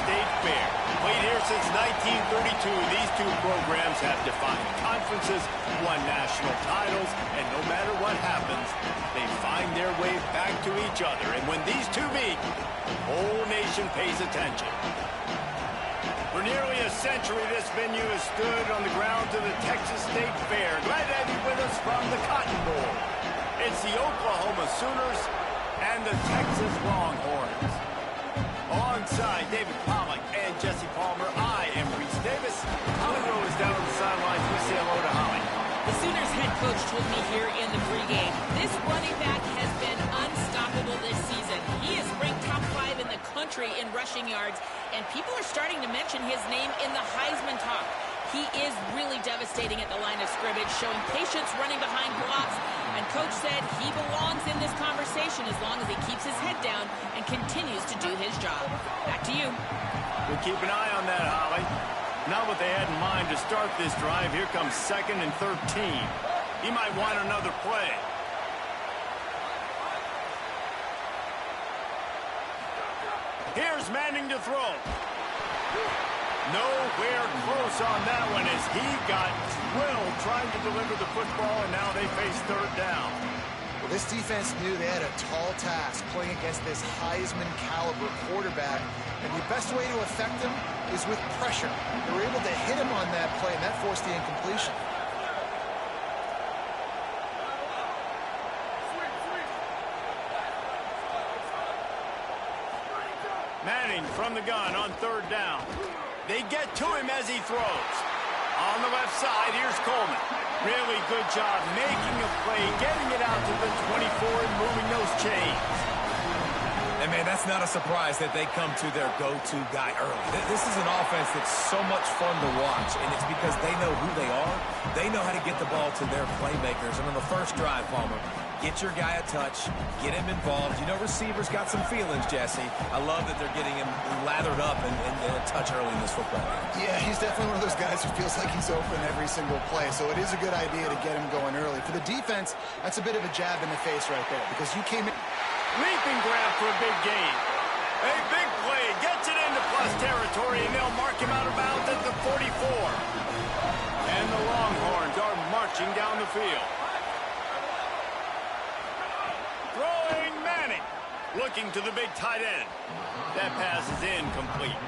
State Fair. Played here since 1932, these two programs have defined conferences, won national titles, and no matter what happens, they find their way back to each other. And when these two meet, the whole nation pays attention. For nearly a century, this venue has stood on the grounds of the Texas State Fair. Glad to have you with us from the Cotton Bowl. It's the Oklahoma Sooners and the Texas Longhorns. Alongside David Pollack and Jesse Palmer, I am Reese Davis. Holly Rowe is down on the sidelines. We say hello to Holly. The Sooners head coach told me here in the pregame, this running back has been unstoppable this season. He is ranked top 5 in the country in rushing yards, and people are starting to mention his name in the Heisman talk. He is really devastating at the line of scrimmage, showing patience running behind blocks. And Coach said he belongs in this conversation as long as he keeps his head down and continues to do his job. Back to you. We'll keep an eye on that, Holly. Not what they had in mind to start this drive. Here comes 2nd and 13. He might want another play. Here's Manning to throw. Nowhere close on that one as he got drilled trying to deliver the football, and now they face 3rd down. Well, this defense knew they had a tall task playing against this Heisman-caliber quarterback, and the best way to affect him is with pressure. They were able to hit him on that play, and that forced the incompletion. Manning from the gun on 3rd down. They get to him as he throws. On the left side, here's Coleman. Really good job making a play, getting it out to the 24 and moving those chains. And, man, that's not a surprise that they come to their go-to guy early. This is an offense that's so much fun to watch, and it's because they know who they are. They know how to get the ball to their playmakers. And on the first drive, Palmer, get your guy a touch, get him involved. You know, receivers got some feelings, Jesse. I love that they're getting him lathered up and a touch early in this football game. Yeah, he's definitely one of those guys who feels like he's open every single play, so it is a good idea to get him going early. For the defense, that's a bit of a jab in the face right there because you came in. Leaping grab for a big gain. A big play, gets it into plus territory, and they'll mark him out of bounds at the 44. And the Longhorns are marching down the field. Throwing Manning. Looking to the big tight end. That pass is incomplete.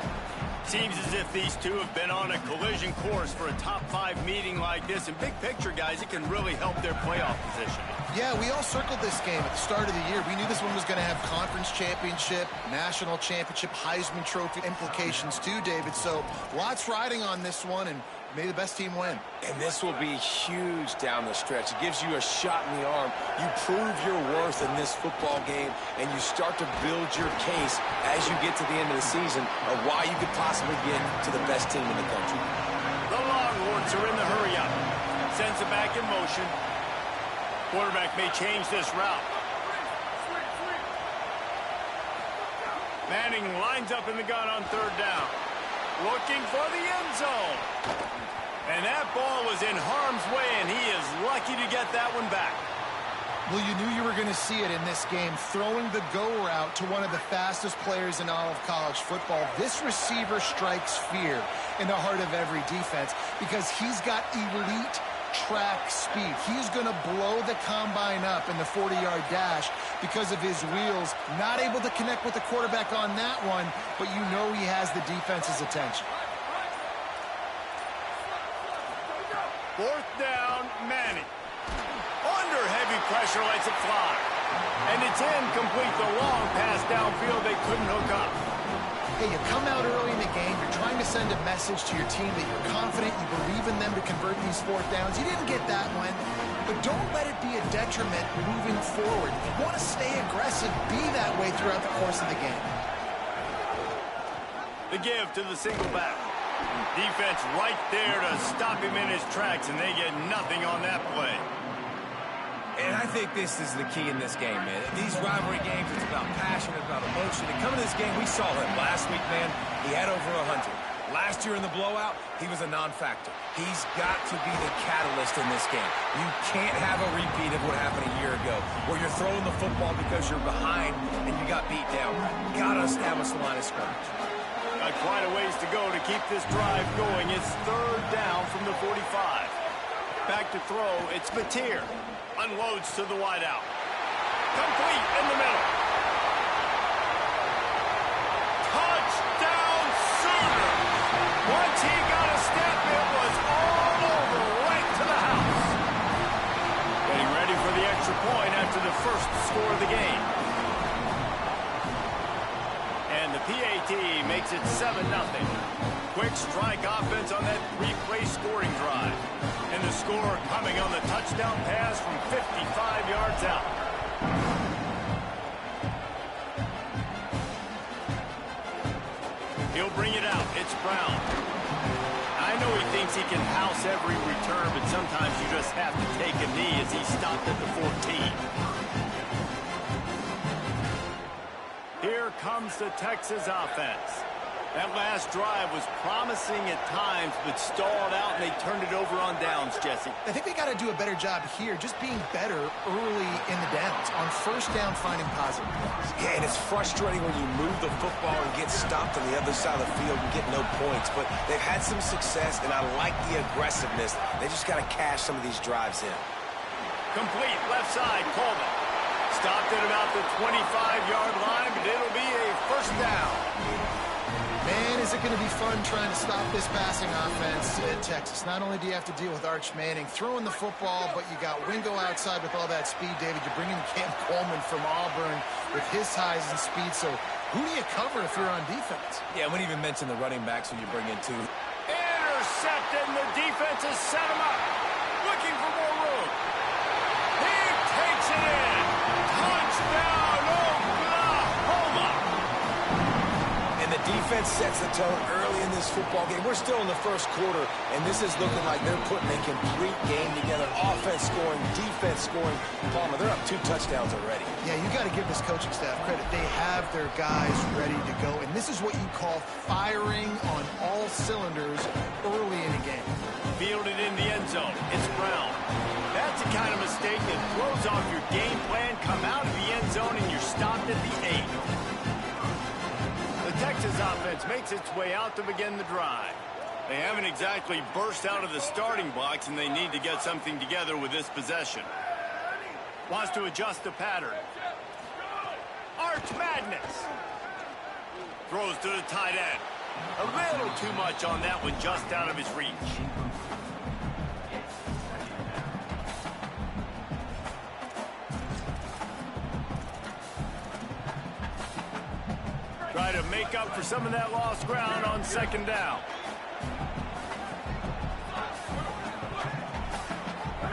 Seems as if these two have been on a collision course for a top 5 meeting like this. And big picture, guys, it can really help their playoff position. Yeah, we all circled this game at the start of the year. We knew this one was going to have conference championship, national championship, Heisman Trophy implications too, David. So lots riding on this one, and may the best team win. And this will be huge down the stretch. It gives you a shot in the arm. You prove your worth in this football game, and you start to build your case as you get to the end of the season of why you could possibly get to the best team in the country. The Longhorns are in the hurry-up. Sends it back in motion. Quarterback may change this route. Manning lines up in the gun on 3rd down. Looking for the end zone. And that ball was in harm's way, and he is lucky to get that one back. Well, you knew you were going to see it in this game, throwing the go route to one of the fastest players in all of college football. This receiver strikes fear in the heart of every defense because he's got elite track speed. He's going to blow the combine up in the 40-yard dash because of his wheels. Not able to connect with the quarterback on that one, but you know he has the defense's attention. 4th down, Manning. Under heavy pressure, lets it fly. And it's incomplete. The long pass downfield, they couldn't hook up. Hey, you come out early in the game, you're trying to send a message to your team that you're confident, you believe in them to convert these 4th downs. You didn't get that one, but don't let it be a detriment moving forward. You want to stay aggressive, be that way throughout the course of the game. The give to the single back. Defense right there to stop him in his tracks, and they get nothing on that play. And I think this is the key in this game, man. These rivalry games, it's about passion, it's about emotion. And coming to this game, we saw him last week, man. He had over 100. Last year in the blowout, he was a non-factor. He's got to be the catalyst in this game. You can't have a repeat of what happened a year ago, where you're throwing the football because you're behind and you got beat down. Got to establish the line of scrimmage. Quite a ways to go to keep this drive going. It's third down from the 45. Back to throw, it's Mateer. Unloads to the wideout. Complete in the middle. Touchdown Sooners! Once he got a step, it was all over, right to the house. Getting ready for the extra point after the first score of the game. And the PAT makes it 7-0. Quick strike offense on that three-play scoring drive. And the score coming on the touchdown pass from 55 yards out. He'll bring it out. It's Brown. I know he thinks he can house every return, but sometimes you just have to take a knee as he stopped at the 14. Here comes the Texas offense. That last drive was promising at times, but stalled out, and they turned it over on downs, Jesse. I think they got to do a better job here, just being better early in the downs. On first down, finding positive plays. Yeah, and it's frustrating when you move the football and get stopped on the other side of the field and get no points. But they've had some success, and I like the aggressiveness. They just got to cash some of these drives in. Complete, left side, Coleman. Stopped at about the 25-yard line, but it'll be a first down. Man, is it going to be fun trying to stop this passing offense in Texas. Not only do you have to deal with Arch Manning throwing the football, but you got Wingo outside with all that speed, David. You bring in Cam Coleman from Auburn with his size and speed. So who do you cover if you're on defense? Yeah, I wouldn't even mention the running backs who you bring in, too. Intercepted, and the defense has set him up. Looking for more room. He takes it in. Touchdown, Oklahoma. And the defense sets the tone early in this football game. We're still in the first quarter, and this is looking like they're putting a complete game together. Offense scoring, defense scoring. Palmer, they're up 2 touchdowns already. Yeah, you got to give this coaching staff credit. They have their guys ready to go, and this is what you call firing on all cylinders early in a game. Fielded in the end zone. It's Brown. That's the kind of mistake that throws off your game plan. Come out of the end zone, and you're stopped at the 8. The Texas offense makes its way out to begin the drive. They haven't exactly burst out of the starting blocks, and they need to get something together with this possession. Wants to adjust the pattern. Arch Madness. Throws to the tight end. A little too much on that one, just out of his reach. Try to make up for some of that lost ground on second down.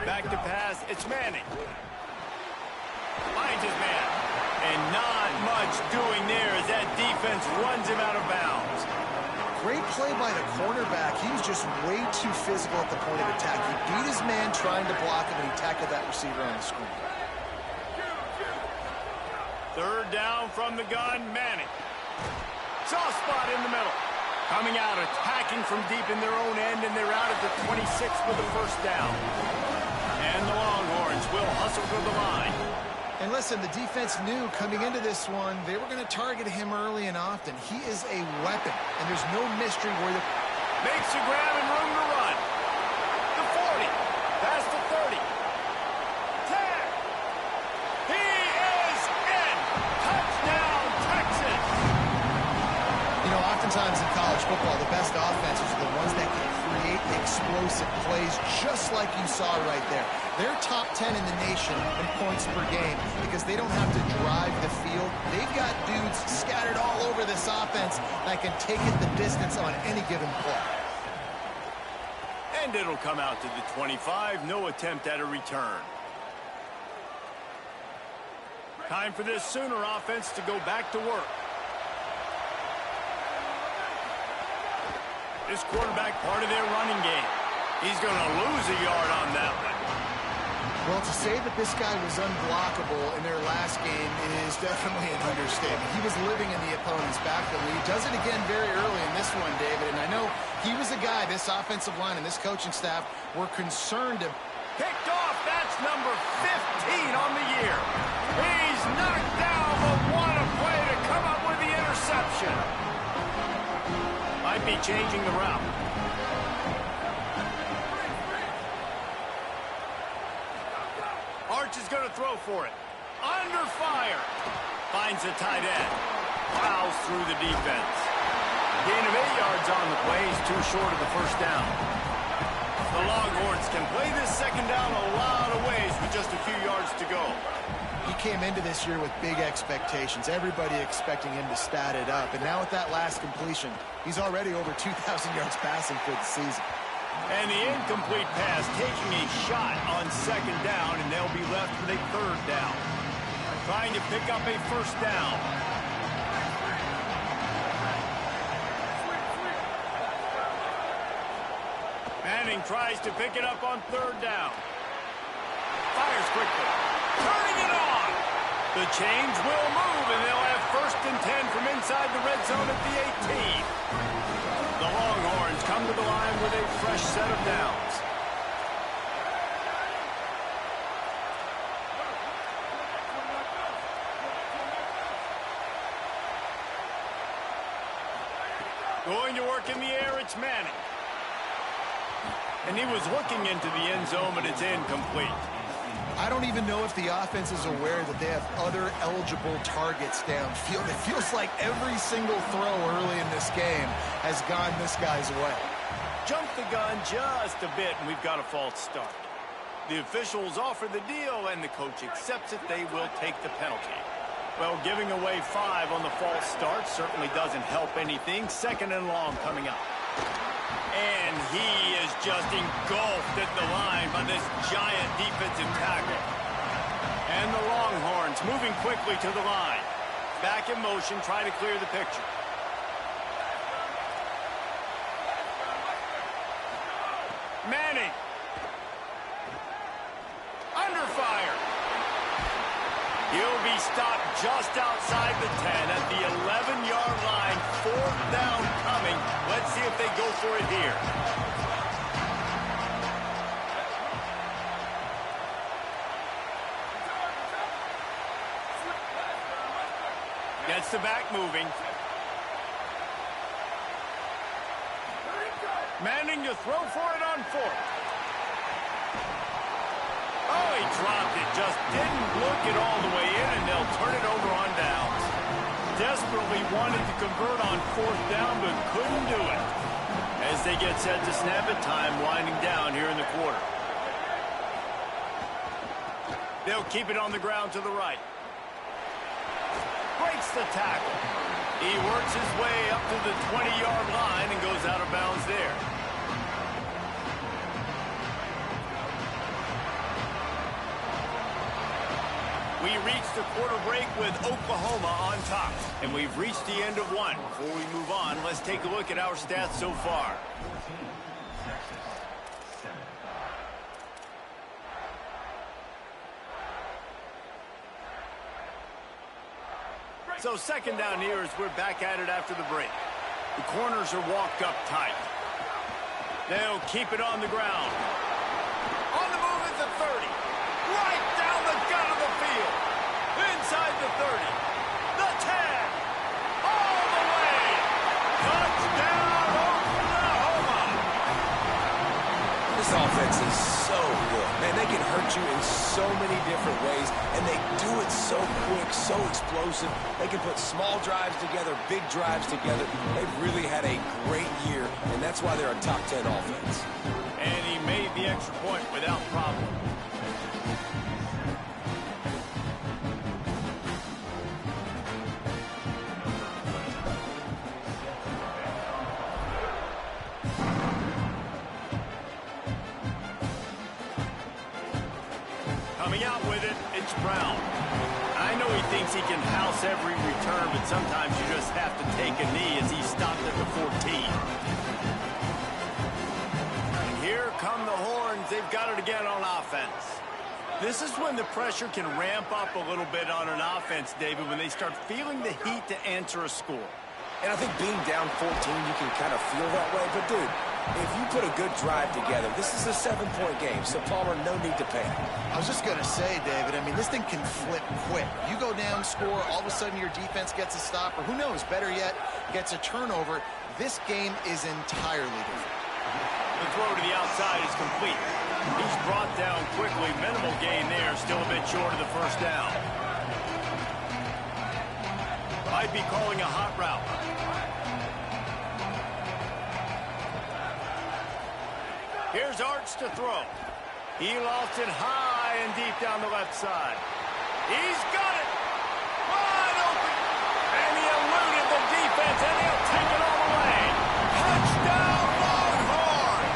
Back to pass, it's Manning. Finds his man. And not much doing there as that defense runs him out of bounds. Great play by the cornerback. He was just way too physical at the point of attack. He beat his man trying to block him, and he tackled that receiver on the screen. Third down from the gun, Manning. Soft spot in the middle. Coming out, attacking from deep in their own end, and they're out at the 26 with the first down. And the Longhorns will hustle to the line. And listen, the defense knew coming into this one, they were going to target him early and often. He is a weapon, and there's no mystery where the... Makes the grab and room to run. The 40. Past the 30. 10. He is in. Touchdown, Texas. You know, oftentimes in college football, the best offenses are the ones that can create explosive plays, just like you saw right there. They're top 10 in the nation in points per game because they don't have to drive the field. They've got dudes scattered all over this offense that can take it the distance on any given play. And it'll come out to the 25. No attempt at a return. Time for this Sooner offense to go back to work. This quarterback part of their running game. He's going to lose a yard on that one. Well, to say that this guy was unblockable in their last game is definitely an understatement. He was living in the opponent's backfield. He does it again very early in this one, David. And I know he was a guy, this offensive line and this coaching staff were concerned to... Picked off. That's number 15 on the year. He's knocked down, but what a play to come up with the interception. Might be changing the route. Arch is going to throw for it. Under fire. Finds the tight end. Plows through the defense. Gain of 8 yards on the play. He's too short of the first down. The Longhorns can play this second down a lot of ways with just a few yards to go. He came into this year with big expectations. Everybody expecting him to stat it up. And now with that last completion, he's already over 2,000 yards passing for the season. And the incomplete pass taking a shot on second down, and they'll be left with a third down. Trying to pick up a first down. Manning tries to pick it up on third down. Fires quickly. Turning it on. The chains will move, and they'll have first and 10 from inside the red zone at the 18. The Longhorns come to the line with a fresh set of downs. Going to work in the air, it's Manning. And he was looking into the end zone, but it's incomplete. I don't even know if the offense is aware that they have other eligible targets downfield. It feels like every single throw early in this game has gone this guy's way. Jumped the gun just a bit, and we've got a false start. The officials offer the deal, and the coach accepts it. They will take the penalty. Well, giving away 5 on the false start certainly doesn't help anything. Second and long coming up. And he is just engulfed at the line by this giant defensive tackle. And the Longhorns moving quickly to the line. Back in motion, try to clear the picture. Manning. Under fire. He'll be stopped just outside the 10 at the 11-yard line. Fourth down coming. Let's see if they go for it here. Gets the back moving. Manning to throw for it on fourth. Oh, he dropped it. Just didn't look it all the way in, and they'll turn it over on downs. Desperately wanted to convert on fourth down, but couldn't do it. As they get set to snap it, time winding down here in the quarter. They'll keep it on the ground to the right. Breaks the tackle. He works his way up to the 20-yard line and goes out of bounds there. We reached the quarter break with Oklahoma on top. And we've reached the end of one. Before we move on, let's take a look at our stats so far. So second down here as we're back at it after the break. The corners are walked up tight. They'll keep it on the ground. On the move at the 30. Right down the gut of the field. Inside the 30. The 10. All the way. Touchdown, Oklahoma. This offense is so good. Man, they can hurt you in so many different ways, and they do it so quick, so explosive. They can put small drives together, big drives together. They've really had a great year, and that's why they're a top 10 offense. And he made the extra point without problem. Coming out with it, it's Brown. I know he thinks he can house every return, but sometimes you just have to take a knee as he stopped at the 14. And here come the Horns. They've got it again on offense. This is when the pressure can ramp up a little bit on an offense, David, when they start feeling the heat to answer a score. And I think being down 14, you can kind of feel that way. But, dude, if you put a good drive together, this is a 7-point game, so Palmer, no need to panic. I was just going to say, David, I mean, this thing can flip quick. You go down, score, all of a sudden your defense gets a stop, or who knows, better yet, gets a turnover. this game is entirely different. The throw to the outside is complete. He's brought down quickly. Minimal gain there. Still a bit short of the first down. Might be calling a hot route. Here's Arch to throw. He lost it high and deep down the left side. He's got it. Wide open. And he eluded the defense, and he'll take it all the way. Touchdown, Longhorns!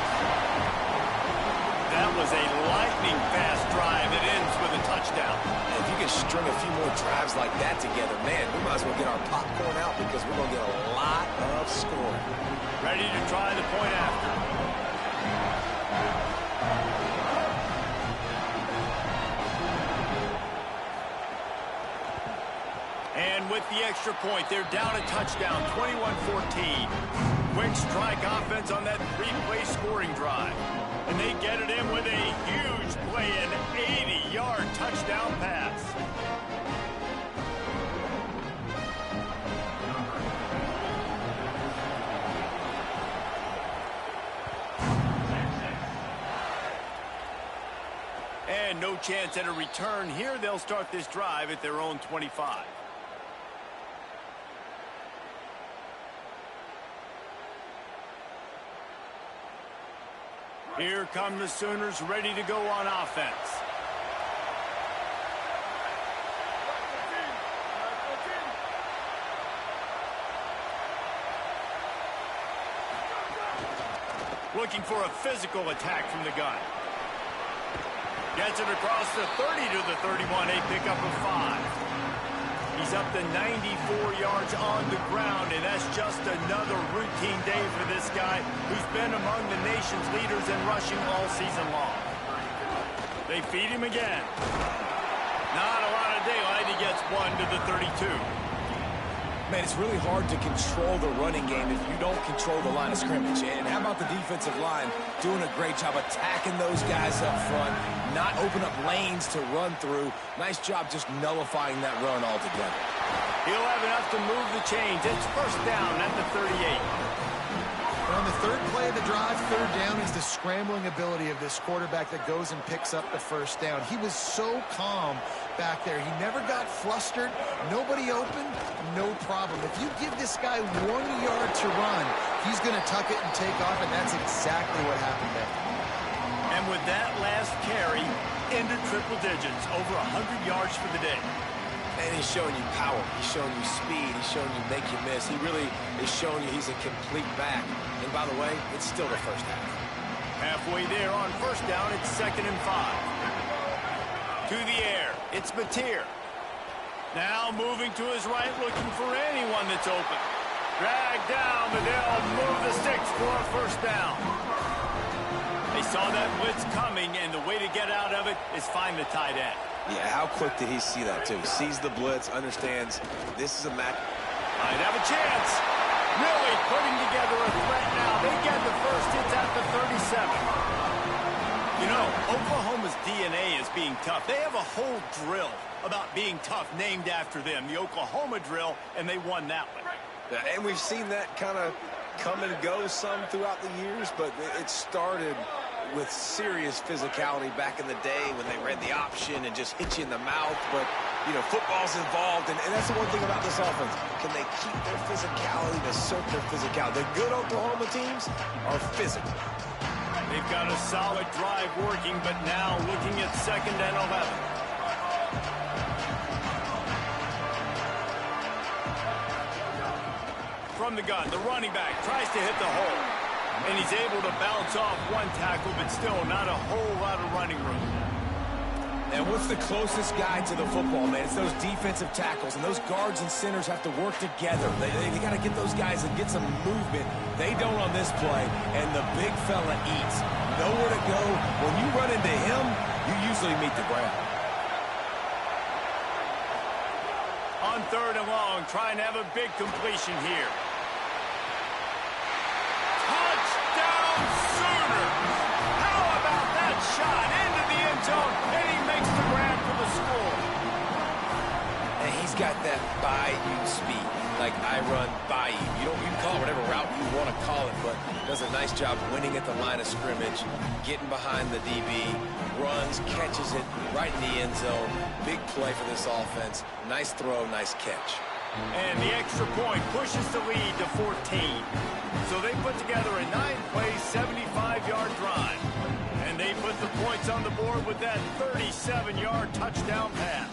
That was a lightning-fast drive that ends with a touchdown. If you can string a few more drives like that together, man, we might as well get our popcorn out because we're going to get a lot of scoring. Ready to try the point after. And with the extra point, they're down a touchdown, 21-14. Quick strike offense on that three-play scoring drive. And they get it in with a huge play, an 80-yard touchdown pass. And no chance at a return here. They'll start this drive at their own 25. Here come the Sooners ready to go on offense. Looking for a physical attack from the gun. Gets it across the 30 to the 31, a pickup of 5. He's up to 94 yards on the ground, and that's just another routine day for this guy who's been among the nation's leaders in rushing all season long. They feed him again. Not a lot of daylight. He gets 1 to the 32. Man, it's really hard to control the running game if you don't control the line of scrimmage. And how about the defensive line doing a great job attacking those guys up front, not open up lanes to run through. Nice job just nullifying that run altogether. He'll have enough to move the chains. It's first down at the 38. On the third play of the drive, third down is the scrambling ability of this quarterback that goes and picks up the first down. He was so calm back there. He never got flustered. Nobody open, no problem. If you give this guy 1 yard to run, he's going to tuck it and take off, and that's exactly what happened there. And with that last carry, into triple digits, over 100 yards for the day. And he's showing you power. He's showing you speed. He's showing you make you miss. He really is showing you he's a complete back. And by the way, it's still the first half. Halfway there on first down, it's 2nd and 5. To the air, it's Mateer. Now moving to his right, looking for anyone that's open. Dragged down, but they'll move the sticks for a first down. They saw that blitz coming, and the way to get out of it is find the tight end. Yeah, how quick did he see that, too? Sees the blitz, understands this is a match. Might have a chance. Really putting together a threat now. They get the first. It's at the 37. You know, Oklahoma's DNA is being tough. They have a whole drill about being tough named after them, the Oklahoma drill, and they won that one. Yeah, and we've seen that kind of come and go some throughout the years, but it started with serious physicality back in the day when they read the option and just hit you in the mouth. But, you know, football's involved, and that's the one thing about this offense. Can they keep their physicality, assert their physicality? The good Oklahoma teams are physical. They've got a solid drive working, but now looking at 2nd and 11. From the gun, the running back tries to hit the hole. And he's able to bounce off one tackle, but still not a whole lot of running room. And what's the closest guy to the football, man? It's those defensive tackles, and those guards and centers have to work together. They got to get those guys and get some movement. They don't on this play, and the big fella eats. Nowhere to go. When you run into him, you usually meet the ground. On 3rd and long, trying to have a big completion here. Touchdown, Sooners! How about that shot into the end zone, and he makes the grab for the score. And he's got that Bayou speed. like I run by you. You can call it whatever route you want to call it, but does a nice job winning at the line of scrimmage, getting behind the DB, runs, catches it right in the end zone. Big play for this offense. Nice throw, nice catch. And the extra point pushes the lead to 14. So they put together a 9-play, 75-yard drive. And they put the points on the board with that 37-yard touchdown pass.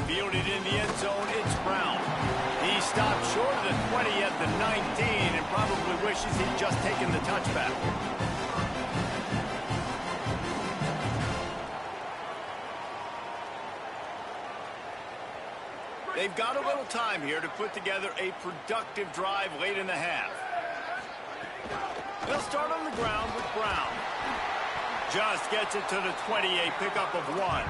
Fielded in the end zone, it's Brown. He stopped short of the 20 at the 19 and probably wishes he'd just taken the touchback. They've got a little time here to put together a productive drive late in the half. They'll start on the ground with Brown. Just gets it to the 20, a pickup of 1.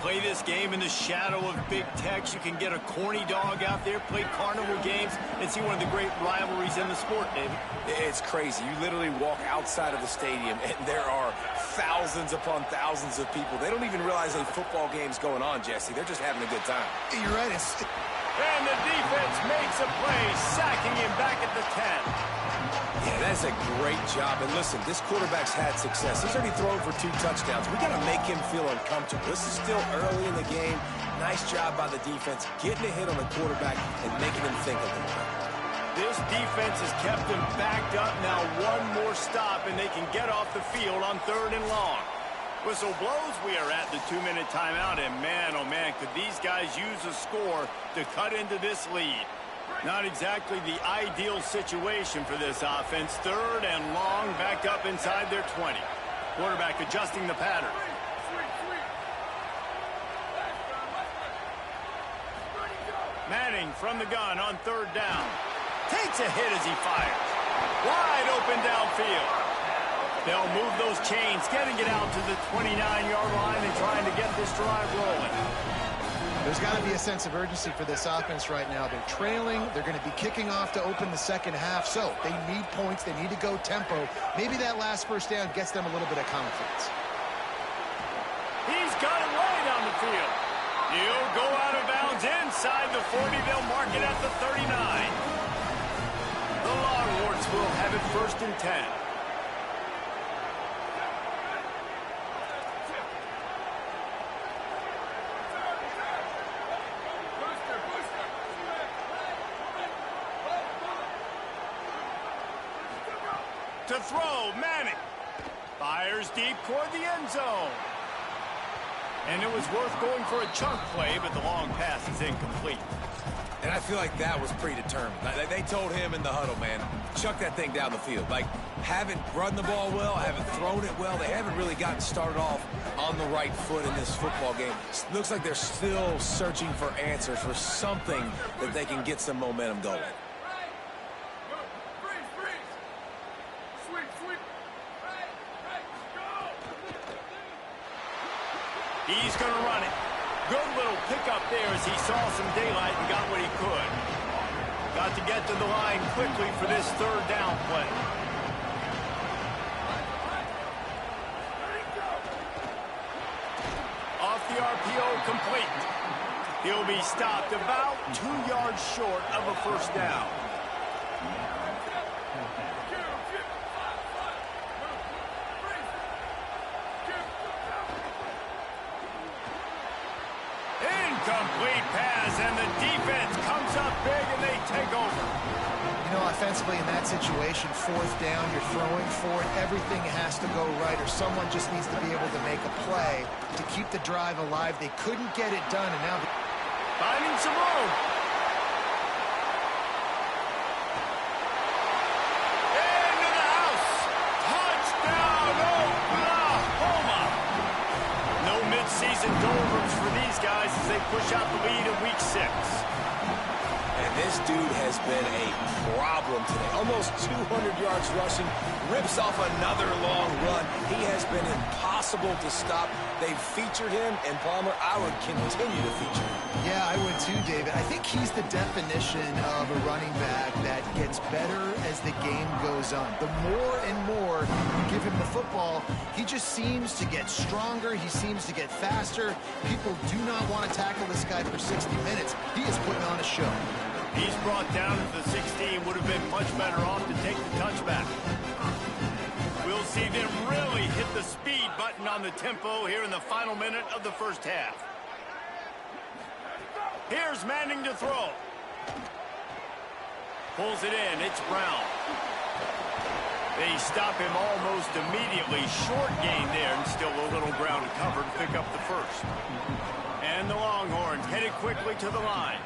Play this game in the shadow of Big Tex. You can get a corny dog out there, play carnival games, and see one of the great rivalries in the sport, David. It's crazy. You literally walk outside of the stadium, and there are thousands upon thousands of people. They don't even realize a football game's going on, Jesse. They're just having a good time. You're right. And the defense makes a play, sacking him back at the 10. Yeah, that's a great job. And listen, this quarterback's had success. He's already thrown for 2 touchdowns. We got to make him feel uncomfortable. This is still early in the game. Nice job by the defense, getting a hit on the quarterback and making him think a little bit. This defense has kept them backed up. Now one more stop, and they can get off the field on 3rd and long. Whistle blows. We are at the 2-minute timeout, and man, oh man, could these guys use a score to cut into this lead. Not exactly the ideal situation for this offense. 3rd and long, backed up inside their 20. Quarterback adjusting the pattern. Manning from the gun on 3rd down. Takes a hit as he fires. Wide open downfield. They'll move those chains, getting it out to the 29-yard line and trying to get this drive rolling. There's got to be a sense of urgency for this offense right now. They're trailing. They're going to be kicking off to open the second half. So they need points. They need to go tempo. Maybe that last first down gets them a little bit of confidence. He's got it right on the field. He'll go out of bounds inside the 40. They'll mark it at the 39. The Longhorns will have it 1st and 10. To throw, Manning. Fires deep toward the end zone. And it was worth going for a chunk play, but the long pass is incomplete. And I feel like that was predetermined. They told him in the huddle, man, chuck that thing down the field. Like, haven't run the ball well, haven't thrown it well. They haven't really gotten started off on the right foot in this football game. Looks like they're still searching for answers, for something that they can get some momentum going. He's going to run it. Good little pickup there as he saw some daylight and got what he could. Got to get to the line quickly for this 3rd down play. Off the RPO, complete. He'll be stopped about 2 yards short of a 1st down. Incomplete pass, and the defense comes up big, and they take over. You know, offensively in that situation, 4th down, you're throwing for it. Everything has to go right, or someone just needs to be able to make a play to keep the drive alive. They couldn't get it done, and now finding some room. Into the house. Touchdown, Oklahoma. No midseason doldrums for these guys as they push out the lead in week 6. And this dude has been a problem today. Almost 200 yards rushing, rips off another long run. He has been impossible to stop. They've featured him, and Palmer, I would continue to feature him. Yeah, I would too, David. I think he's the definition of a running back that gets better as the game goes on. The more and more you give him the football, he just seems to get stronger. He seems to get faster. People do not want to tackle this guy for 60 minutes. He is putting on a show. He's brought down at the 16. Would have been much better off to take the touchback. We'll see them really hit the speed button on the tempo here in the final minute of the first half. Here's Manning to throw. Pulls it in. It's Brown. They stop him almost immediately. Short gain there, and still a little ground to cover to pick up the first. And the Longhorns headed quickly to the line.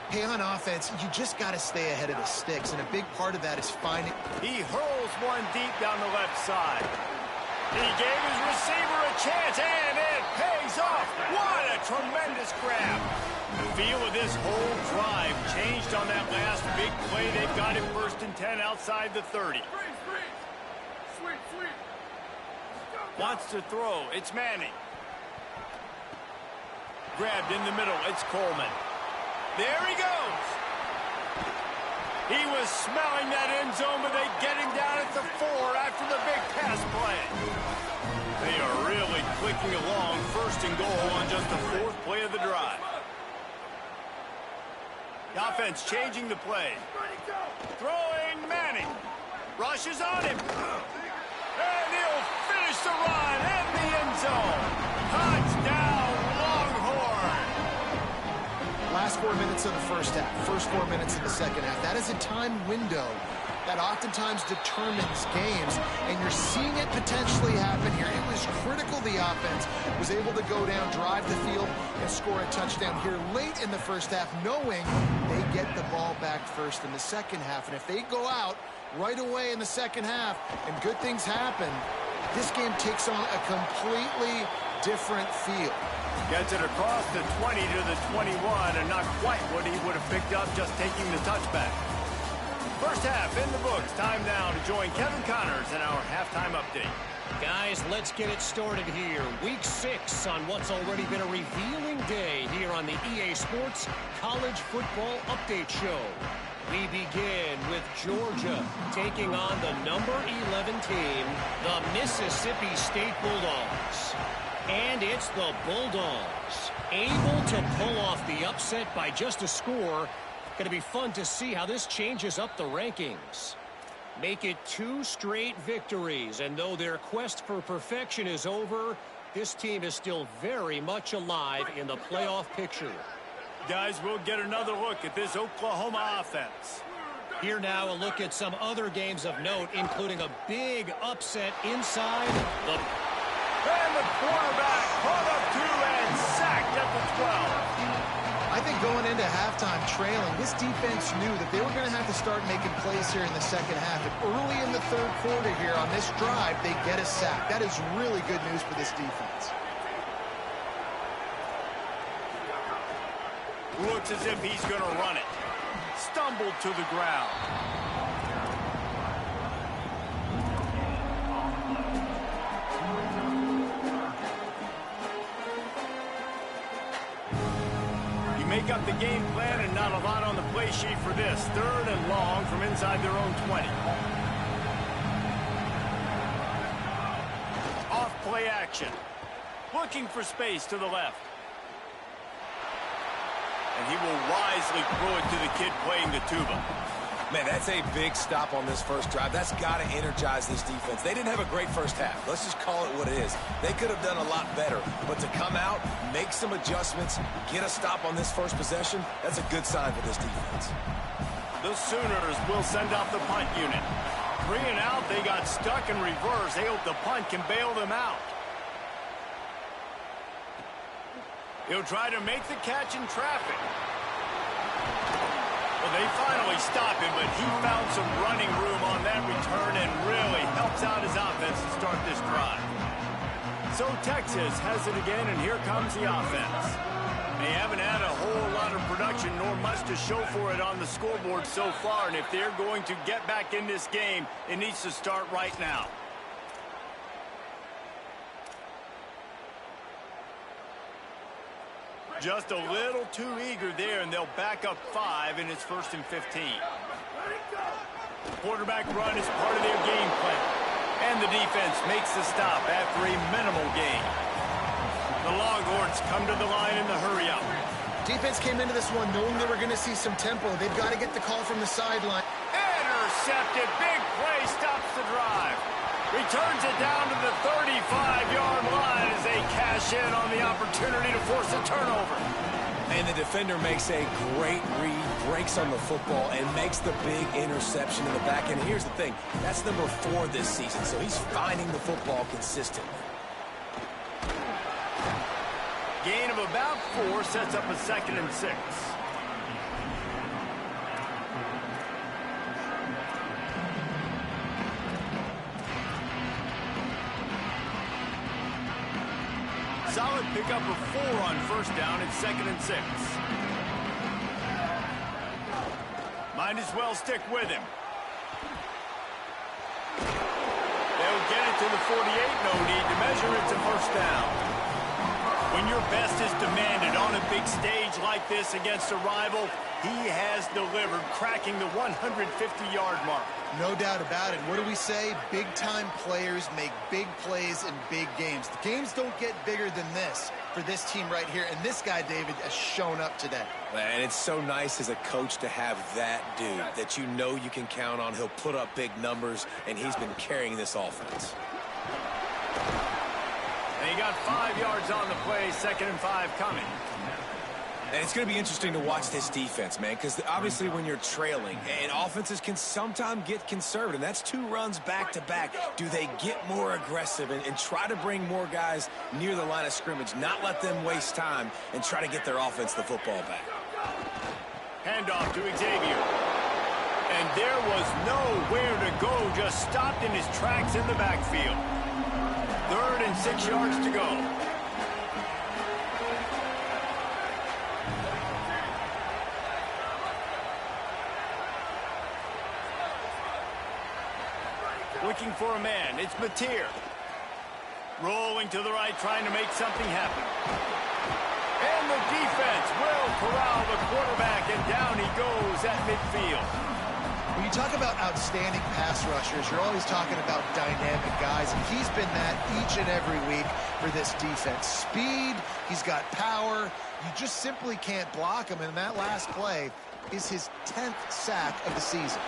Hey, on offense, you just got to stay ahead of the sticks, and a big part of that is finding... He hurls one deep down the left side. He gave his receiver a chance, and it pays off. What a tremendous grab. The feel of this whole drive changed on that last big play. They've got it 1st and 10 outside the 30. Wants to throw. It's Manning. Grabbed in the middle. It's Coleman. There he goes. He was smelling that end zone, but they get him down at the 4 after the big pass play. They are really clicking along. 1st and goal on just the 4th play of the drive. The offense changing the play. Throwing Manning. Rushes on him. And he'll finish the run in the end zone. Touchdown, Longhorn. Last 4 minutes of the first half, first 4 minutes of the second half. That is a time window that oftentimes determines games, and you're seeing it potentially happen here. It was critical the offense was able to go down, drive the field, and score a touchdown here late in the first half, knowing they get the ball back first in the second half. And if they go out right away in the second half and good things happen, this game takes on a completely different feel. Gets it across the 20 to the 21, and not quite what he would have picked up just taking the touchback. First half in the books. Time now to join Kevin Connors in our halftime update. Guys, let's get it started here. Week 6 on what's already been a revealing day here on the EA Sports College Football Update Show. We begin with Georgia taking on the number 11 team, the Mississippi State Bulldogs. And it's the Bulldogs able to pull off the upset by just a score. Going to be fun to see how this changes up the rankings. Make it 2 straight victories, and though their quest for perfection is over, this team is still very much alive in the playoff picture. Guys, we'll get another look at this Oklahoma offense. Here now a look at some other games of note, including a big upset inside the... And the quarterback caught up 2 and sacked at the 12. I think going into halftime trailing, this defense knew that they were going to have to start making plays here in the second half. And early in the 3rd quarter here on this drive, they get a sack. That is really good news for this defense. Looks as if he's going to run it. Stumbled to the ground. Make up the game plan, and not a lot on the play sheet for this. 3rd and long from inside their own 20. Off play action. Looking for space to the left. And he will wisely throw it to the kid playing the tuba. Man, that's a big stop on this first drive. That's got to energize this defense. They didn't have a great first half. Let's just call it what it is. They could have done a lot better. But to come out, make some adjustments, get a stop on this first possession, that's a good sign for this defense. The Sooners will send out the punt unit. 3 and out, they got stuck in reverse. They hope the punt can bail them out. He'll try to make the catch in traffic. Well, they finally stop him, but he found some running room on that return and really helps out his offense to start this drive. So Texas has it again, and here comes the offense. They haven't had a whole lot of production nor much to show for it on the scoreboard so far, and if they're going to get back in this game, it needs to start right now. Just a little too eager there, and they'll back up 5, and it's 1st and 15. Quarterback run is part of their game plan, and the defense makes the stop after a minimal gain. The Longhorns come to the line in the hurry-up. Defense came into this one knowing they were going to see some tempo. They've got to get the call from the sideline. Intercepted. Big play stops the drive. Returns it down to the 35-yard line as they cash in on the opportunity to force a turnover. And the defender makes a great read, breaks on the football, and makes the big interception in the back end. Here's the thing. That's number 4 this season, so he's finding the football consistently. Gain of about 4 sets up a 2nd and 6. Solid pickup of 4 on 1st down and 2nd and 6. Might as well stick with him. They'll get it to the 48. No need to measure. It's a 1st down. When your best is demanded on a big stage like this against a rival, he has delivered, cracking the 150-yard mark. No doubt about it. What do we say? Big-time players make big plays in big games. The games don't get bigger than this for this team right here, and this guy, David, has shown up today. And it's so nice as a coach to have that dude that you know you can count on. He'll put up big numbers, and he's been carrying this offense. And he got 5 yards on the play, 2nd and 5 coming. And it's going to be interesting to watch this defense, man, because obviously when you're trailing, and offenses can sometimes get conservative, and that's 2 runs back-to-back. Do they get more aggressive and try to bring more guys near the line of scrimmage, not let them waste time, and try to get their offense the football back? Handoff to Xavier. And there was nowhere to go, just stopped in his tracks in the backfield. 3rd and 6 yards to go. Looking for a man. It's Mateer. Rolling to the right, trying to make something happen. And the defense will corral the quarterback, and down he goes at midfield. When you talk about outstanding pass rushers, you're always talking about dynamic guys, and he's been that each and every week for this defense. Speed, he's got power. You just simply can't block him, and that last play is his 10th sack of the season.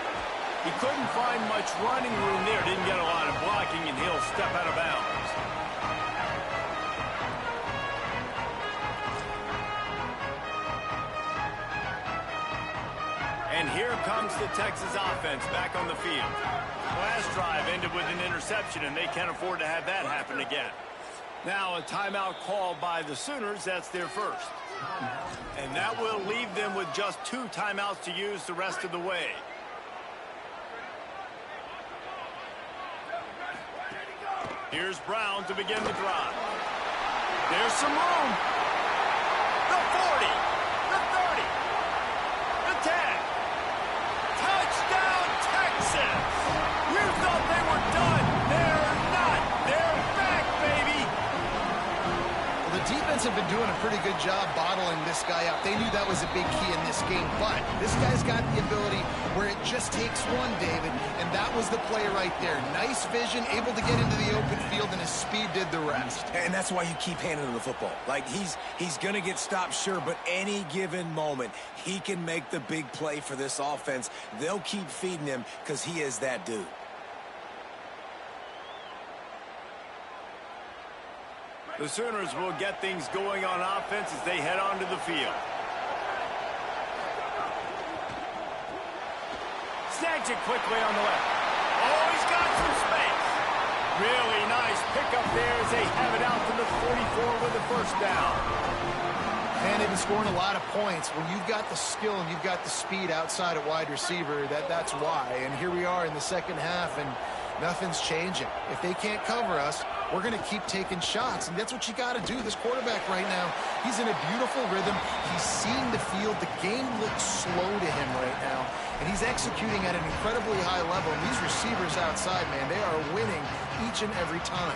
He couldn't find much running room there, didn't get a lot of blocking, and he'll step out of bounds. And here comes the Texas offense back on the field. Last drive ended with an interception, and they can't afford to have that happen again. Now a timeout called by the Sooners. That's their first. And that will leave them with just 2 timeouts to use the rest of the way. Here's Brown to begin the drive. There's some room. The 40, the 30, the 10. Touchdown, Texas! You thought they were done. They're not. They're back, baby. Well, the defense have been doing a pretty good job bottling this guy up. They knew that was a big key in this game, but this guy's got the ability where it just takes one, David, and that was the play right there. Nice vision, able to get into the open field, and his speed did the rest. And that's why you keep handing him the football. Like, he's going to get stopped, sure, but any given moment, he can make the big play for this offense. They'll keep feeding him because he is that dude. The Sooners will get things going on offense as they head onto the field. Snags it quickly on the left. Oh, he's got some space. Really nice pickup there as they have it out to the 44 with the 1st down. And they've been scoring a lot of points. When you've got the skill and you've got the speed outside at wide receiver, that's why. And here we are in the second half, and Nothing's changing. If they can't cover us, we're going to keep taking shots, and that's what you got to do. This quarterback right now, he's in a beautiful rhythm. He's seeing the field. The game looks slow to him right now, and he's executing at an incredibly high level. And these receivers outside, man, they are winning each and every time.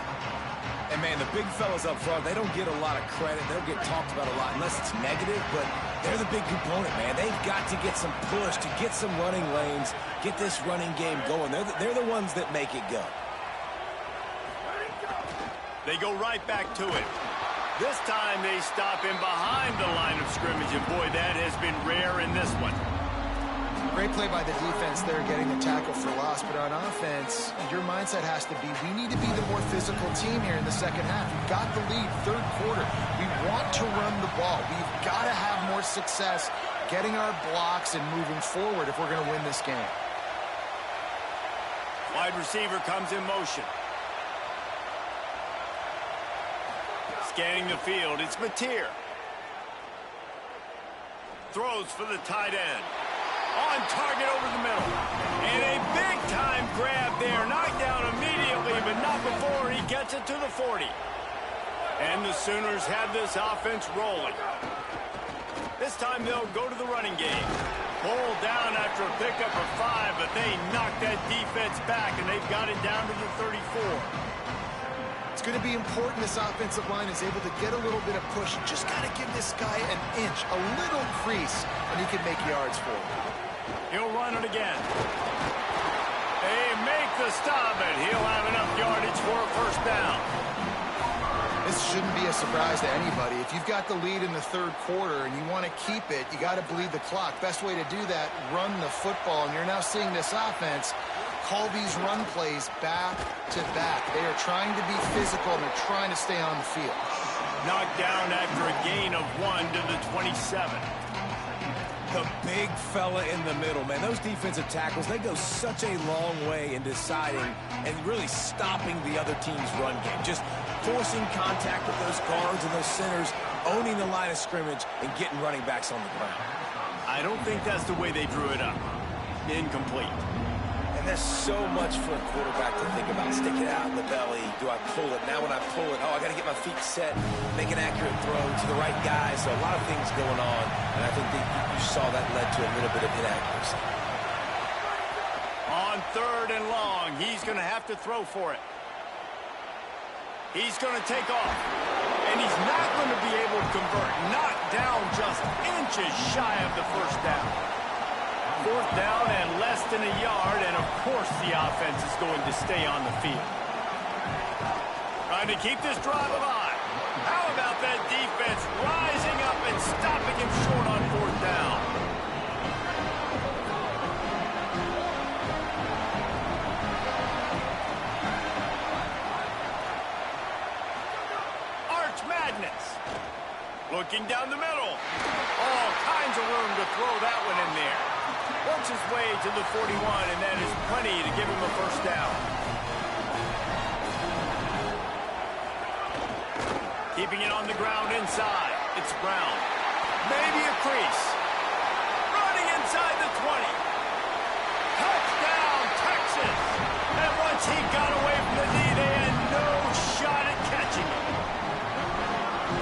And, man, the big fellas up front, they don't get a lot of credit. They'll get talked about a lot unless it's negative, but they're the big component, man. They've got to get some push, to get some running lanes, get this running game going. They're the ones that make it go. They go right back to it. This time they stop him behind the line of scrimmage, and boy, that has been rare in this one. Great play by the defense there, getting the tackle for loss. But on offense, your mindset has to be, we need to be the more physical team here in the second half. We've got the lead, third quarter. We want to run the ball. We've got to have more success getting our blocks and moving forward if we're going to win this game. Wide receiver comes in motion. Scanning the field, it's Mateer. Throws for the tight end. On target over the middle. And a big-time grab there. Knocked down immediately, but not before he gets it to the 40. And the Sooners have this offense rolling. This time they'll go to the running game. Pulled down after a pickup of 5, but they knocked that defense back, and they've got it down to the 34. It's going to be important this offensive line is able to get a little bit of push. You just got to give this guy an inch, a little crease, and he can make yards for you. He'll run it again. They make the stop, and he'll have enough yardage for a first down. This shouldn't be a surprise to anybody. If you've got the lead in the third quarter and you want to keep it, you got to bleed the clock. Best way to do that, run the football. And you're now seeing this offense call these run plays back to back. They are trying to be physical, and they're trying to stay on the field. Knocked down after a gain of 1 to the 27. The big fella in the middle, man. Those defensive tackles, they go such a long way in deciding and really stopping the other team's run game. Just forcing contact with those guards and those centers, owning the line of scrimmage, and getting running backs on the ground. I don't think that's the way they drew it up. Incomplete. And there's so much for a quarterback to think about. Stick it out in the belly. Do I pull it? Now when I pull it, I got to get my feet set, make an accurate throw to the right guy. So a lot of things going on, and I think that you saw that led to a little bit of inaccuracy. On 3rd and long, he's going to have to throw for it. He's going to take off, and he's not going to be able to convert. Knocked down just inches shy of the first down. 4th down and less than a yard, and of course the offense is going to stay on the field. Trying to keep this drive alive. How about that defense rising up and stopping him short on 4th down? Arch Madness. Looking down the middle. All kinds of room to throw that one in there. Works his way to the 41, and that is plenty to give him a first down. Keeping it on the ground inside. It's Brown. Maybe a crease. Running inside the 20. Touchdown, Texas. And once he got away from the knee, they had no shot at catching him.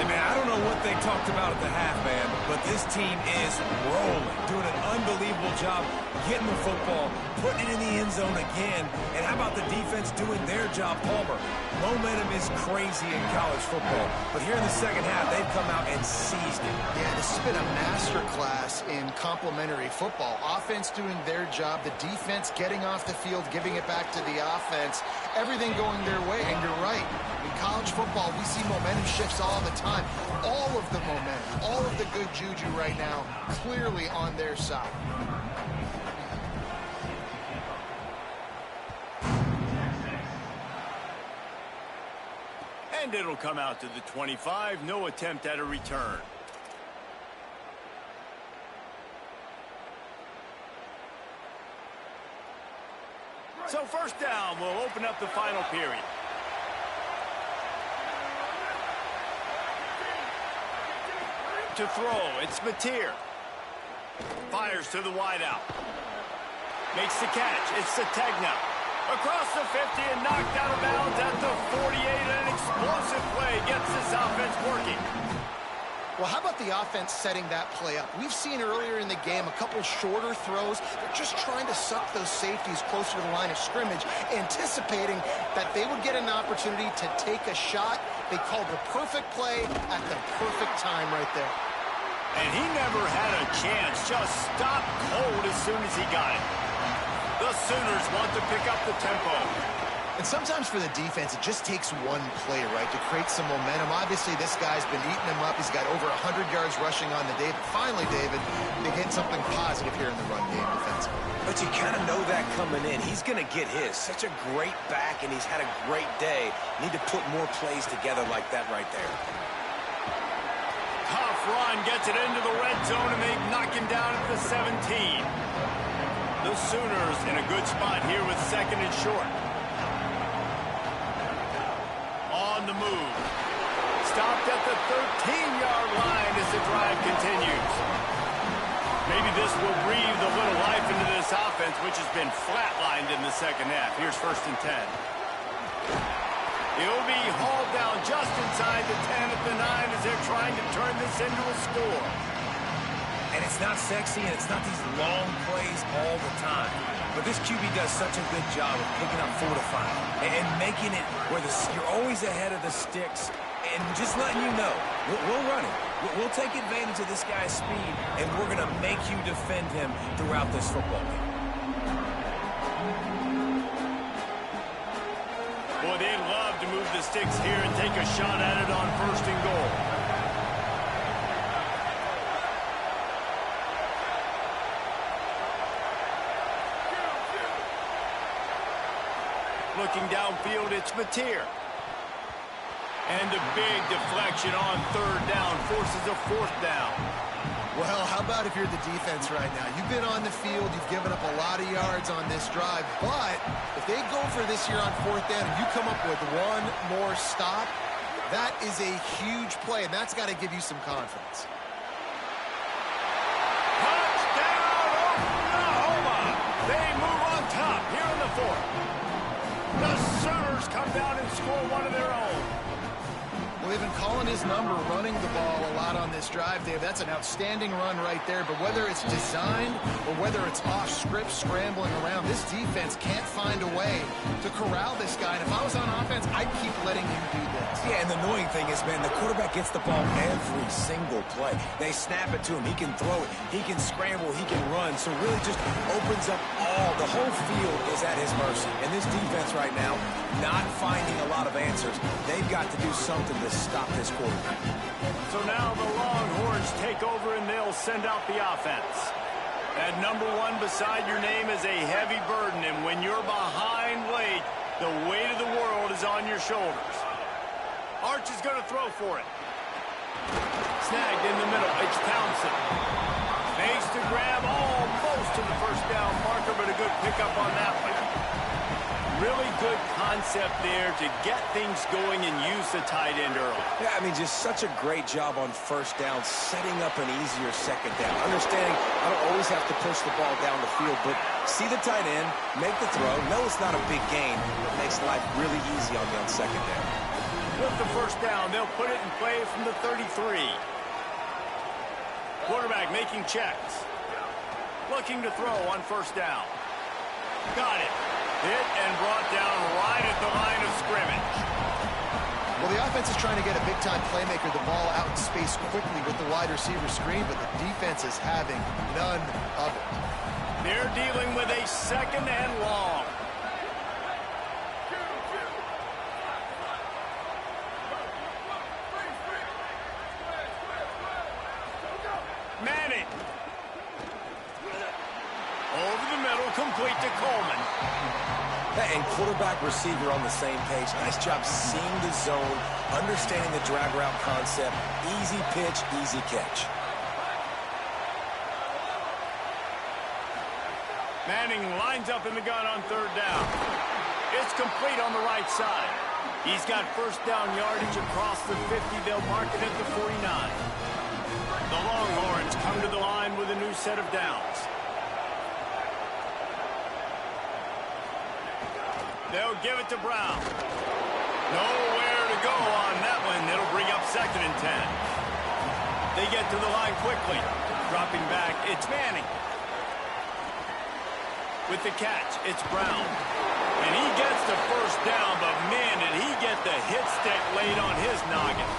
Hey, man, I don't know what they talked about at the half, man, but this team is rolling, doing an unbelievable job getting the football, putting it in the end zone again. And how about the defense doing their job, Palmer? Momentum is crazy in college football, but here in the second half, they've come out and seized it. Yeah, this has been a masterclass in complementary football. Offense doing their job, the defense getting off the field, giving it back to the offense, everything going their way. And you're right, in college football, we see momentum shifts all the time. All of the momentum, all of the good juju right now, clearly on their side. And it'll come out to the 25. No attempt at a return. So first down will open up the final period. To throw, it's Mateer. Fires to the wideout. Makes the catch. It's Sategna. Across the 50 and knocked out of bounds at the 48. An explosive play gets this offense working. Well, how about the offense setting that play up? We've seen earlier in the game a couple shorter throws. They're just trying to suck those safeties closer to the line of scrimmage, anticipating that they would get an opportunity to take a shot. They called the perfect play at the perfect time right there. And he never had a chance, just stopped cold as soon as he got it. The Sooners want to pick up the tempo. And sometimes for the defense, it just takes one play, right, to create some momentum. Obviously, this guy's been eating him up. He's got over 100 yards rushing on the day. But finally, David, they get something positive here in the run game defensively. But you kind of know that coming in. He's going to get his. Such a great back, and he's had a great day. Need to put more plays together like that right there. Tough run, gets it into the red zone, and they knock him down at the 17. The Sooners in a good spot here with second and short. On the move. Stopped at the 13-yard line as the drive continues. Maybe this will breathe a little life into this offense, which has been flatlined in the second half. Here's 1st and 10. He'll be hauled down just inside the 10 at the 9 as they're trying to turn this into a score. And it's not sexy, and it's not these long plays all the time. But this QB does such a good job of picking up 4 to 5 and making it where you're always ahead of the sticks and just letting you know, we'll run it. We'll take advantage of this guy's speed, and we're going to make you defend him throughout this football game. Boy, they'd love to move the sticks here and take a shot at it on 1st and goal. Looking downfield, it's Mateer. And a big deflection on 3rd down forces a 4th down. Well, how about if you're the defense right now? You've been on the field, you've given up a lot of yards on this drive, but if they go for this here on 4th down and you come up with one more stop, that is a huge play, and that's got to give you some confidence. Touchdown, Oklahoma! They move on top here in the 4th. The Sooners come down and score one of their own. Well, they've been calling his number, running the ball a lot on this drive, Dave. That's an outstanding run right there. But whether it's designed or whether it's off script, scrambling around, this defense can't find a way to corral this guy. And if I was on offense, I'd keep letting him do this. Yeah, and the annoying thing is, man, the quarterback gets the ball every single play. They snap it to him. He can throw it. He can scramble. He can run. So really just opens up the whole field is at his mercy. And this defense right now, not finding a lot of answers. They've got to do something to stop this quarterback. So now the Longhorns take over and they'll send out the offense. At number 1 beside your name is a heavy burden, and when you're behind late, the weight of the world is on your shoulders. Arch is going to throw for it. Snagged in the middle. It's Townsend. Makes the grab almost to the 1st down marker, but a good pickup on that one. Really good concept there to get things going and use the tight end early. Yeah, I mean, just such a great job on 1st down, setting up an easier 2nd down. Understanding I don't always have to push the ball down the field, but see the tight end, make the throw. No, it's not a big gain, but makes life really easy on me on 2nd down. With the 1st down, they'll put it in play from the 33. Quarterback making checks. Looking to throw on 1st down. Got it. Hit and brought down right at the line of scrimmage. Well, the offense is trying to get a big-time playmaker the ball out in space quickly with the wide receiver screen, but the defense is having none of it. They're dealing with a 2nd and long. Manning. Over the middle, complete to Coleman. And quarterback receiver on the same page. Nice job seeing the zone, understanding the drag route concept. Easy pitch, easy catch. Manning lines up in the gun on 3rd down. It's complete on the right side. He's got 1st down yardage across the 50. They'll mark it at the 49. The Longhorns come to the line with a new set of downs. They'll give it to Brown. Nowhere to go on that one. It'll bring up 2nd and 10. They get to the line quickly. Dropping back, it's Manning. With the catch, it's Brown. And he gets the first down, but man, did he get the hit stick laid on his noggin.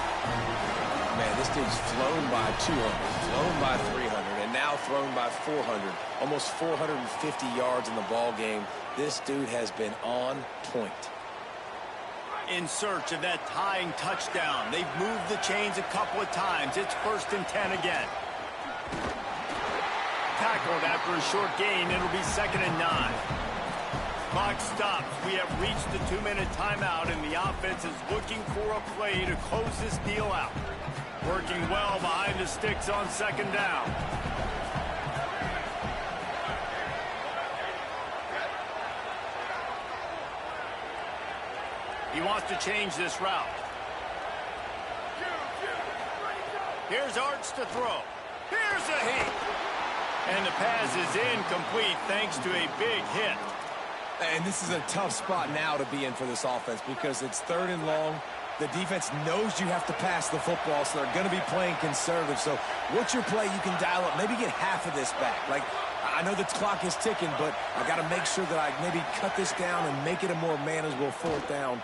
Man, this dude's flown by 200, flown by 300, and now thrown by 400. Almost 450 yards in the ball game. This dude has been on point. In search of that tying touchdown. They've moved the chains a couple of times. It's 1st and 10 again. Tackled after a short gain. It'll be 2nd and 9. Clock stops. We have reached the 2-minute timeout, and the offense is looking for a play to close this deal out. Working well behind the sticks on 2nd down. He wants to change this route. Here's Arts to throw. Here's a heat. And the pass is incomplete thanks to a big hit. And this is a tough spot now to be in for this offense because it's 3rd and long. The defense knows you have to pass the football, so they're going to be playing conservative. So what's your play you can dial up? Maybe get half of this back. Like, I know the clock is ticking, but I got to make sure that I maybe cut this down and make it a more manageable 4th down.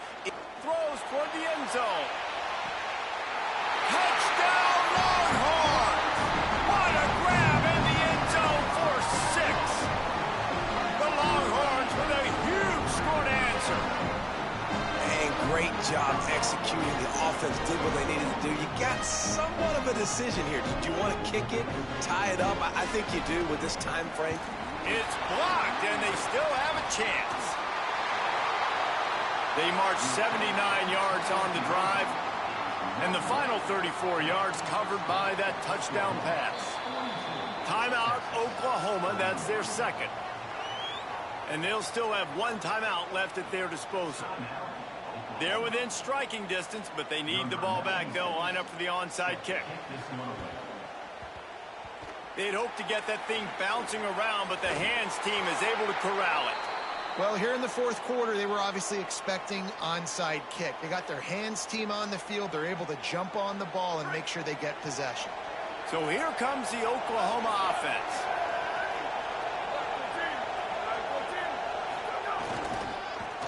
Throws toward the end zone. Touchdown, Longhorns! What a grab in the end zone for 6. The Longhorns with a huge score to answer. And great job executing. The offense did what they needed to do. You got somewhat of a decision here. Did you want to kick it, tie it up? I think you do with this time frame. It's blocked, and they still have a chance. They march 79 yards on the drive, and the final 34 yards covered by that touchdown pass. Timeout, Oklahoma. That's their 2nd. And they'll still have 1 timeout left at their disposal. They're within striking distance, but they need the ball back. They'll line up for the onside kick. They'd hope to get that thing bouncing around, but the hands team is able to corral it. Well, here in the 4th quarter, they were obviously expecting onside kick. They got their hands team on the field. They're able to jump on the ball and make sure they get possession. So here comes the Oklahoma offense.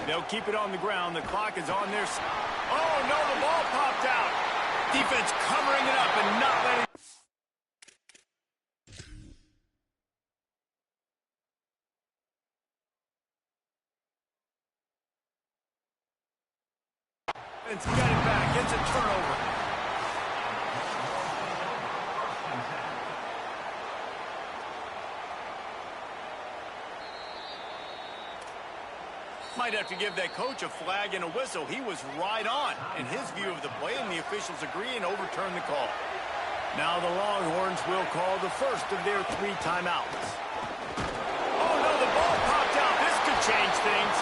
They'll keep it on the ground. The clock is on their side. Oh, no, the ball popped out. Defense covering it up and not letting... It's got it back. It's a turnover. Might have to give that coach a flag and a whistle. He was right on in his view of the play, and the officials agree and overturn the call. Now the Longhorns will call the first of their 3 timeouts. Oh, no, the ball popped out. This could change things.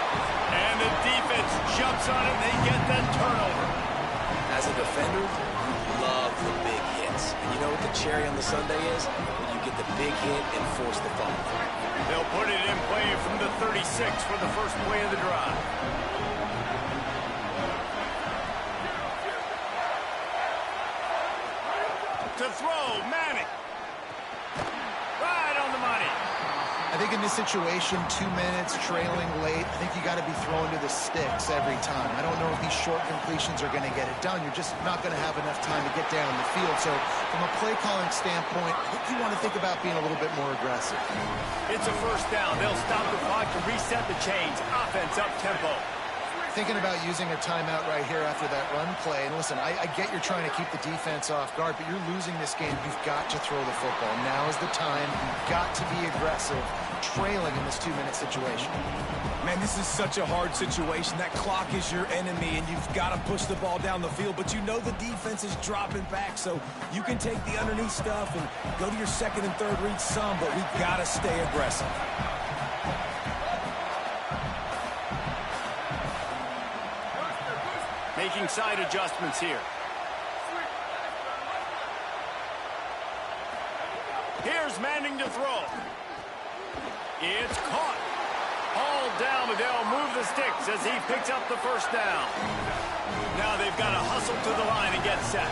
And the defense jumps on it, and they get that turnover. As a defender, you love the big hits. And you know what the cherry on the sundae is? When you get the big hit and force the fumble. They'll put it in play from the 36 for the first play of the drive. To throw, Manning. Right on the money. I think in this situation, 2 minutes, trailing late, I think you got to be throwing to the sticks every time. I don't know if these short completions are going to get it done. You're just not going to have enough time to get down the field. So from a play calling standpoint, I think you want to think about being a little bit more aggressive. It's a 1st down. They'll stop the clock to reset the chains. Offense up tempo. Thinking about using a timeout right here after that run play. And listen, I get you're trying to keep the defense off guard, but you're losing this game. You've got to throw the football. Now is the time. You've got to be aggressive, trailing in this 2-minute situation. Man, this is such a hard situation. That clock is your enemy, and you've got to push the ball down the field. But you know the defense is dropping back, so you can take the underneath stuff and go to your 2nd and 3rd read some, but we've got to stay aggressive. Making side adjustments here. Here's Manning to throw. It's caught. Hauled tackled down, but they'll move the sticks as he picks up the first down. Now they've got to hustle to the line and get set.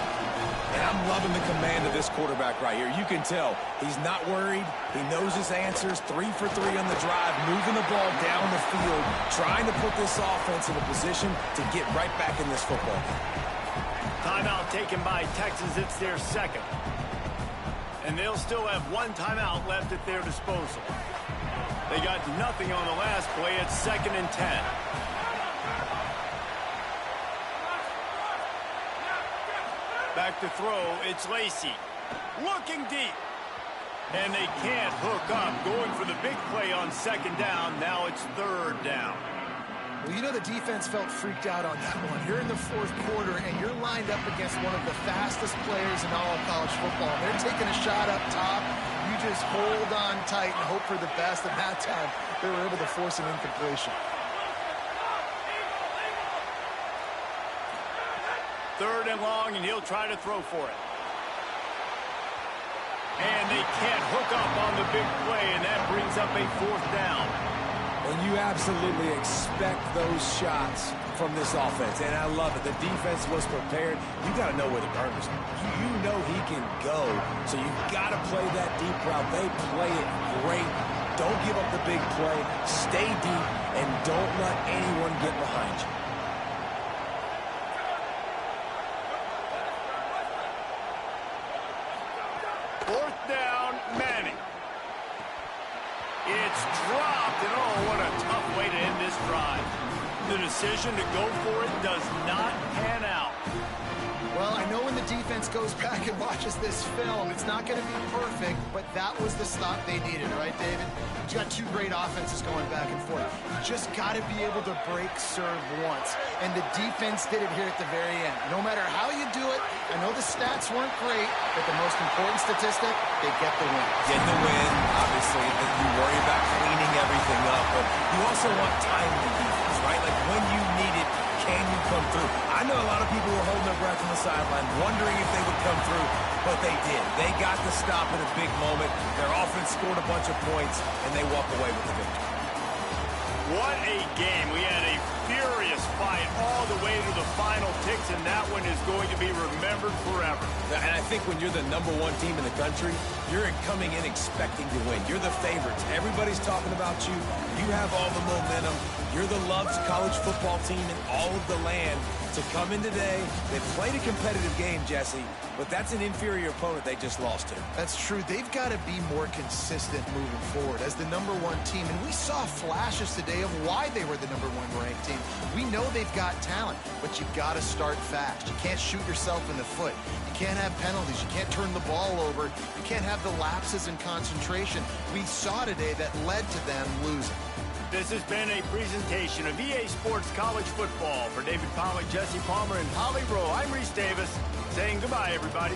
And I'm loving the command of this quarterback right here. You can tell he's not worried. He knows his answers. 3 for 3 on the drive, moving the ball down the field, trying to put this offense in a position to get right back in this football game. Timeout taken by Texas. It's their second. And they'll still have one timeout left at their disposal. They got nothing on the last play. It's 2nd and 10. Back to throw, it's Lacey. Looking deep. And they can't hook up. Going for the big play on 2nd down. Now it's 3rd down. Well, you know the defense felt freaked out on that one. You're in the 4th quarter, and you're lined up against one of the fastest players in all of college football. They're taking a shot up top. You just hold on tight and hope for the best. And that time, they were able to force an incompletion. 3rd and long, and he'll try to throw for it. And they can't hook up on the big play, and that brings up a 4th down. And you absolutely expect those shots from this offense, and I love it. The defense was prepared. You got to know where the burners are. You know he can go, so you got to play that deep route. They play it great. Don't give up the big play. Stay deep, and don't let anyone get behind you. It's dropped, and oh, what a tough way to end this drive. The decision to go for it does not pan out. Well, I know when the defense goes back and watches this film, it's not going to be perfect, but that was the stop they needed, right, David? You got 2 great offenses going back and forth. You just got to be able to break serve once, and the defense did it here at the very end. No matter how you do it, I know the stats weren't great, but the most important statistic, they get the win. Get the win, obviously. You worry about cleaning everything up, but you also want timely defense, right? Like when you need it, can you come through? I know a lot of people were holding their breath on the sideline, wondering if they would come through, but they did. They got the stop at a big moment. Their offense scored a bunch of points, and they walk away with the victory. What a game. We had a furious fight all the way to the final ticks, and that one is going to be remembered forever. And I think when you're the #1 team in the country, you're coming in expecting to win. You're the favorites. Everybody's talking about you. You have all the momentum. You're the loved college football team in all of the land. To come in today, they played a competitive game, Jesse, but that's an inferior opponent they just lost to. That's true. They've got to be more consistent moving forward as the #1 team. And we saw flashes today of why they were the #1 ranked team. We know they've got talent, but you got to start fast. You can't shoot yourself in the foot. You can't have penalties. You can't turn the ball over. You can't have the lapses in concentration we saw today that led to them losing. This has been a presentation of EA Sports College Football. For David Pollack, Jesse Palmer, and Holly Rowe, I'm Reese Davis saying goodbye, everybody.